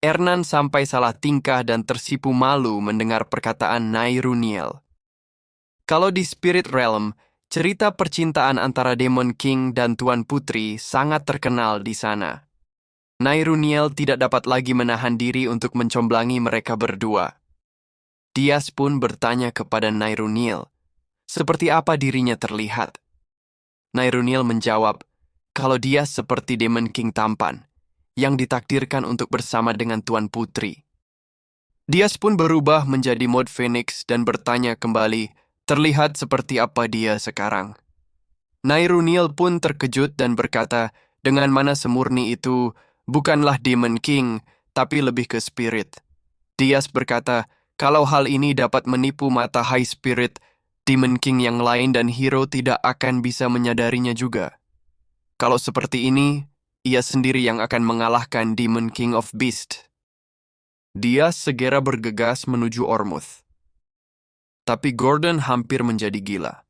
Ernan sampai salah tingkah dan tersipu malu mendengar perkataan Nairuniel. Kalau di Spirit Realm, cerita percintaan antara Demon King dan Tuan Putri sangat terkenal di sana. Nairuniel tidak dapat lagi menahan diri untuk mencomblangi mereka berdua. Dias pun bertanya kepada Nairuniel, seperti apa dirinya terlihat. Nairuniel menjawab, kalau Dias seperti Demon King tampan, yang ditakdirkan untuk bersama dengan Tuan Putri. Dias pun berubah menjadi mod Phoenix dan bertanya kembali, terlihat seperti apa dia sekarang. Nairuniel pun terkejut dan berkata, dengan mana semurni itu, bukanlah Demon King, tapi lebih ke spirit. Dias berkata, kalau hal ini dapat menipu mata High Spirit, Demon King yang lain dan hero tidak akan bisa menyadarinya juga. Kalau seperti ini, ia sendiri yang akan mengalahkan Demon King of Beast. Dias segera bergegas menuju Ormuth. Tapi Gordon hampir menjadi gila.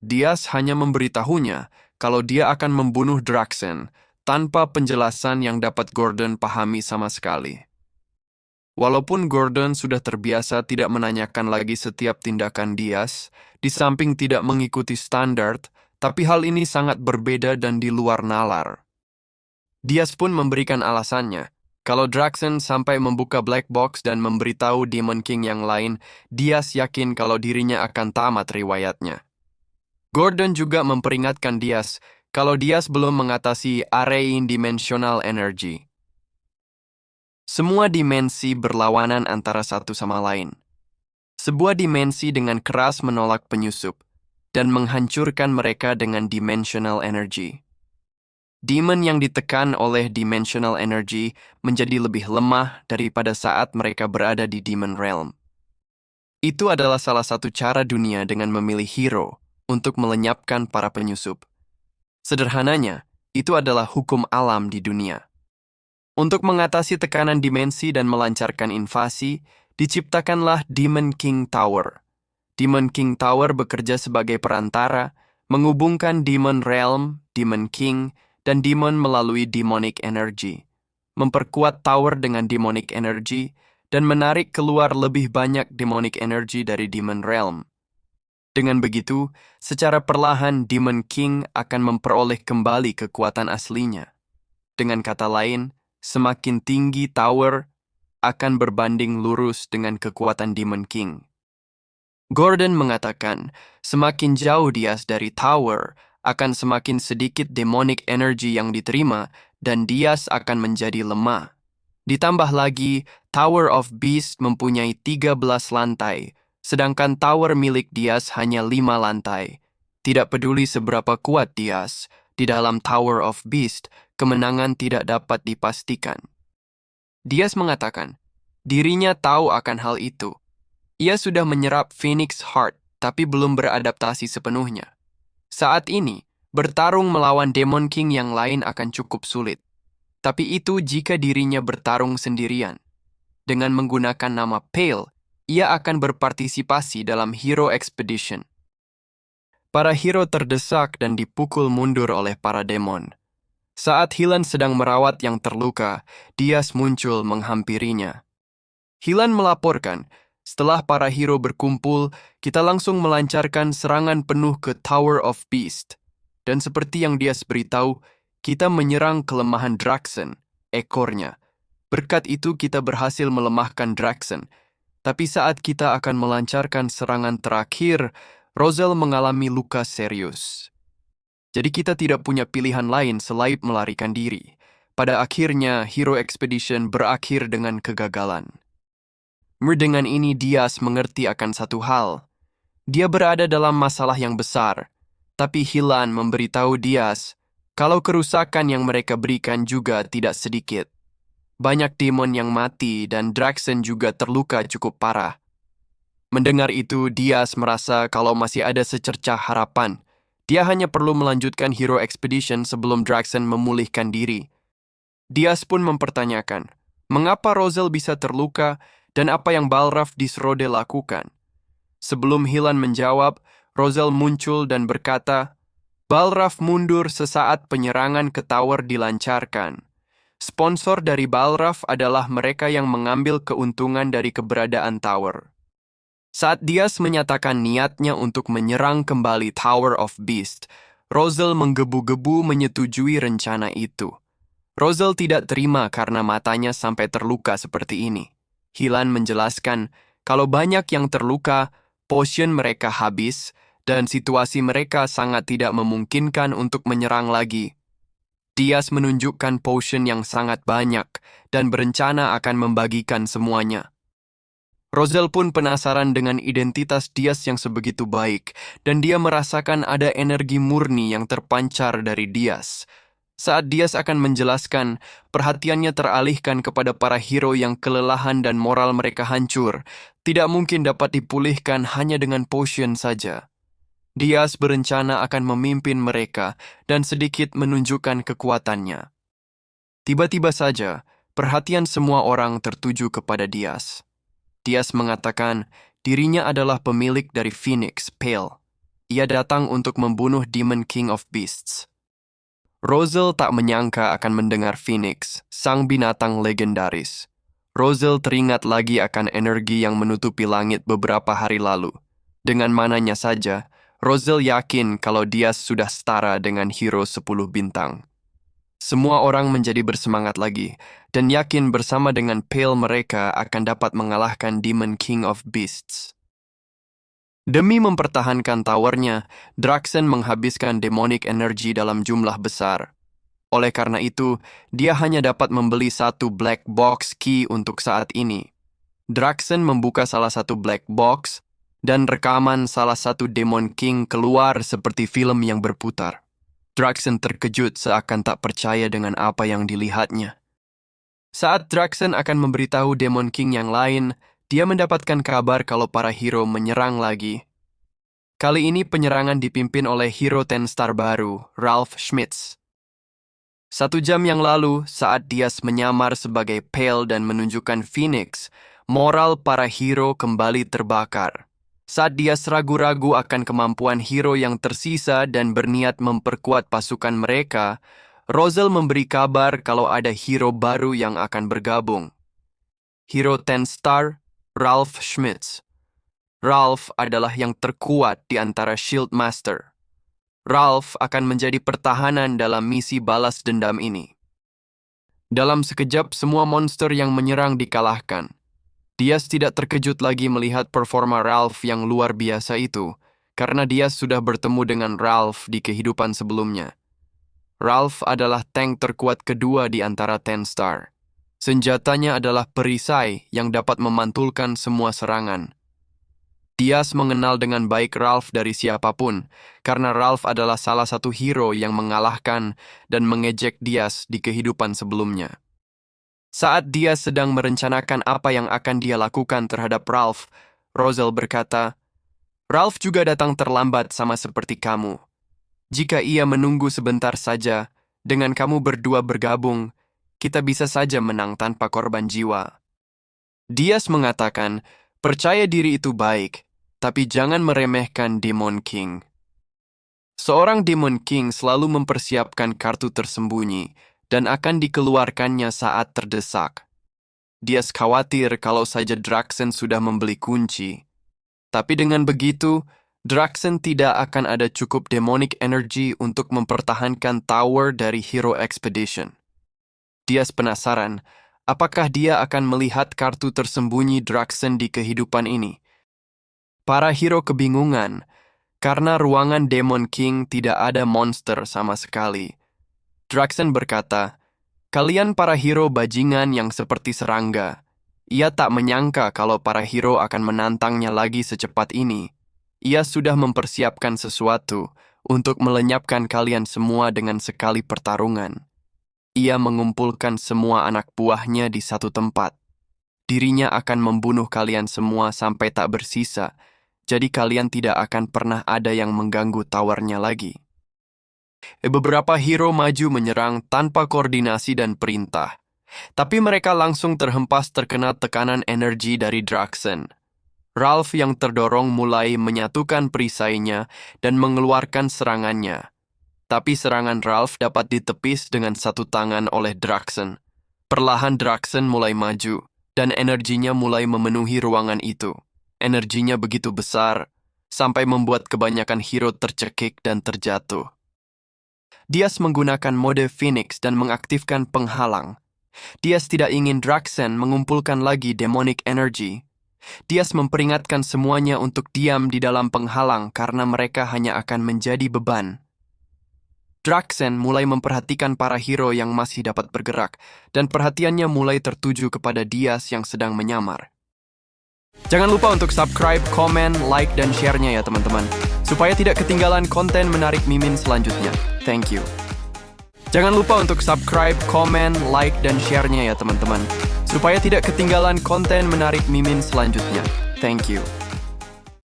Dias hanya memberitahunya kalau dia akan membunuh Draxen tanpa penjelasan yang dapat Gordon pahami sama sekali. Walaupun Gordon sudah terbiasa tidak menanyakan lagi setiap tindakan Dias, di samping tidak mengikuti standar, tapi hal ini sangat berbeda dan di luar nalar. Dias pun memberikan alasannya. Kalau Draxen sampai membuka Black Box dan memberitahu Demon King yang lain, Dias yakin kalau dirinya akan tamat riwayatnya. Gordon juga memperingatkan Dias kalau Dias belum mengatasi Array Dimensional Energy. Semua dimensi berlawanan antara satu sama lain. Sebuah dimensi dengan keras menolak penyusup dan menghancurkan mereka dengan dimensional energy. Demon yang ditekan oleh dimensional energy menjadi lebih lemah daripada saat mereka berada di Demon Realm. Itu adalah salah satu cara dunia dengan memilih hero untuk melenyapkan para penyusup. Sederhananya, itu adalah hukum alam di dunia. Untuk mengatasi tekanan dimensi dan melancarkan invasi, diciptakanlah Demon King Tower. Demon King Tower bekerja sebagai perantara, menghubungkan Demon Realm, Demon King, dan Demon melalui Demonic Energy, memperkuat Tower dengan Demonic Energy, dan menarik keluar lebih banyak Demonic Energy dari Demon Realm. Dengan begitu, secara perlahan Demon King akan memperoleh kembali kekuatan aslinya. Dengan kata lain, semakin tinggi Tower akan berbanding lurus dengan kekuatan Demon King. Gordon mengatakan, semakin jauh Dias dari Tower, akan semakin sedikit demonic energy yang diterima dan Dias akan menjadi lemah. Ditambah lagi, Tower of Beast mempunyai 13 lantai, sedangkan Tower milik Dias hanya 5 lantai. Tidak peduli seberapa kuat Dias, di dalam Tower of Beast, kemenangan tidak dapat dipastikan. Dias mengatakan, dirinya tahu akan hal itu. Ia sudah menyerap Phoenix Heart, tapi belum beradaptasi sepenuhnya. Saat ini, bertarung melawan Demon King yang lain akan cukup sulit. Tapi itu jika dirinya bertarung sendirian. Dengan menggunakan nama Pale, ia akan berpartisipasi dalam Hero Expedition. Para hero terdesak dan dipukul mundur oleh para demon. Saat Hilan sedang merawat yang terluka, Dias muncul menghampirinya. Hilan melaporkan, setelah para hero berkumpul, kita langsung melancarkan serangan penuh ke Tower of Beast. Dan seperti yang Dias beritahu, kita menyerang kelemahan Draxen, ekornya. Berkat itu kita berhasil melemahkan Draxen. Tapi saat kita akan melancarkan serangan terakhir, Rosel mengalami luka serius. Jadi kita tidak punya pilihan lain selain melarikan diri. Pada akhirnya, Hero Expedition berakhir dengan kegagalan. Dengan ini Dias mengerti akan satu hal. Dia berada dalam masalah yang besar, tapi Hilan memberitahu Dias kalau kerusakan yang mereka berikan juga tidak sedikit. Banyak demon yang mati dan Draxen juga terluka cukup parah. Mendengar itu, Dias merasa kalau masih ada secercah harapan. Dia hanya perlu melanjutkan Hero Expedition sebelum Draxen memulihkan diri. Dias pun mempertanyakan, mengapa Rosel bisa terluka dan apa yang Balraf Disrode lakukan? Sebelum Hilan menjawab, Rosel muncul dan berkata, Balraf mundur sesaat penyerangan ke tower dilancarkan. Sponsor dari Balraf adalah mereka yang mengambil keuntungan dari keberadaan Tower. Saat Diaz menyatakan niatnya untuk menyerang kembali Tower of Beast, Rosal menggebu-gebu menyetujui rencana itu. Rosal tidak terima karena matanya sampai terluka seperti ini. Hilan menjelaskan kalau banyak yang terluka, potion mereka habis, dan situasi mereka sangat tidak memungkinkan untuk menyerang lagi. Diaz menunjukkan potion yang sangat banyak dan berencana akan membagikan semuanya. Rosal pun penasaran dengan identitas Diaz yang sebegitu baik, dan dia merasakan ada energi murni yang terpancar dari Diaz. Saat Diaz akan menjelaskan, perhatiannya teralihkan kepada para hero yang kelelahan dan moral mereka hancur, tidak mungkin dapat dipulihkan hanya dengan potion saja. Diaz berencana akan memimpin mereka dan sedikit menunjukkan kekuatannya. Tiba-tiba saja, perhatian semua orang tertuju kepada Diaz. Diaz mengatakan dirinya adalah pemilik dari Phoenix, Pale. Ia datang untuk membunuh Demon King of Beasts. Rosal tak menyangka akan mendengar Phoenix, sang binatang legendaris. Rosal teringat lagi akan energi yang menutupi langit beberapa hari lalu. Dengan mananya saja, Rosal yakin kalau Diaz sudah setara dengan hero 10 bintang. Semua orang menjadi bersemangat lagi, dan yakin bersama dengan Pale mereka akan dapat mengalahkan Demon King of Beasts. Demi mempertahankan towernya, Draxen menghabiskan demonic energy dalam jumlah besar. Oleh karena itu, dia hanya dapat membeli satu black box key untuk saat ini. Draxen membuka salah satu black box, dan rekaman salah satu Demon King keluar seperti film yang berputar. Draxen terkejut seakan tak percaya dengan apa yang dilihatnya. Saat Draxen akan memberitahu Demon King yang lain, dia mendapatkan kabar kalau para hero menyerang lagi. Kali ini penyerangan dipimpin oleh hero 10 star baru, Ralph Schmitz. 1 jam yang lalu, saat Diaz menyamar sebagai Pale dan menunjukkan Phoenix, moral para hero kembali terbakar. Saat Diaz ragu-ragu akan kemampuan hero yang tersisa dan berniat memperkuat pasukan mereka, Rosal memberi kabar kalau ada hero baru yang akan bergabung. Hero 10 star, Ralph Schmitz. Ralph adalah yang terkuat di antara Shield Master. Ralph akan menjadi pertahanan dalam misi balas dendam ini. Dalam sekejap, semua monster yang menyerang dikalahkan. Diaz tidak terkejut lagi melihat performa Ralph yang luar biasa itu, karena Diaz sudah bertemu dengan Ralph di kehidupan sebelumnya. Ralph adalah tank terkuat kedua di antara 10 star. Senjatanya adalah perisai yang dapat memantulkan semua serangan. Diaz mengenal dengan baik Ralph dari siapapun, karena Ralph adalah salah satu hero yang mengalahkan dan mengejek Diaz di kehidupan sebelumnya. Saat Diaz sedang merencanakan apa yang akan dia lakukan terhadap Ralph, Rosal berkata, "Ralph juga datang terlambat sama seperti kamu. Jika ia menunggu sebentar saja, dengan kamu berdua bergabung, kita bisa saja menang tanpa korban jiwa." Diaz mengatakan, percaya diri itu baik, tapi jangan meremehkan Demon King. Seorang Demon King selalu mempersiapkan kartu tersembunyi, dan akan dikeluarkannya saat terdesak. Diaz khawatir kalau saja Draxen sudah membeli kunci. Tapi dengan begitu, Draxen tidak akan ada cukup demonic energy untuk mempertahankan tower dari Hero Expedition. Diaz penasaran, apakah dia akan melihat kartu tersembunyi Draxen di kehidupan ini? Para hero kebingungan, karena ruangan Demon King tidak ada monster sama sekali. Draxen berkata, "Kalian para hero bajingan yang seperti serangga." Ia tak menyangka kalau para hero akan menantangnya lagi secepat ini. Ia sudah mempersiapkan sesuatu untuk melenyapkan kalian semua dengan sekali pertarungan. Ia mengumpulkan semua anak buahnya di satu tempat. Dirinya akan membunuh kalian semua sampai tak bersisa, jadi kalian tidak akan pernah ada yang mengganggu towernya lagi. Beberapa hero maju menyerang tanpa koordinasi dan perintah, tapi mereka langsung terhempas terkena tekanan energi dari Draxen. Ralph yang terdorong mulai menyatukan perisainya dan mengeluarkan serangannya. Tapi serangan Ralph dapat ditepis dengan satu tangan oleh Draxen. Perlahan Draxen mulai maju, dan energinya mulai memenuhi ruangan itu. Energinya begitu besar, sampai membuat kebanyakan hero tercekik dan terjatuh. Dias menggunakan mode Phoenix dan mengaktifkan penghalang. Dias tidak ingin Draxen mengumpulkan lagi demonic energy. Dias memperingatkan semuanya untuk diam di dalam penghalang karena mereka hanya akan menjadi beban. Draxen mulai memperhatikan para hero yang masih dapat bergerak, dan perhatiannya mulai tertuju kepada Dias yang sedang menyamar. Jangan lupa untuk subscribe, komen, like, dan share-nya ya teman-teman, supaya tidak ketinggalan konten menarik Mimin selanjutnya. Thank you. Jangan lupa untuk subscribe, komen, like, dan share-nya ya teman-teman, supaya tidak ketinggalan konten menarik Mimin selanjutnya. Thank you.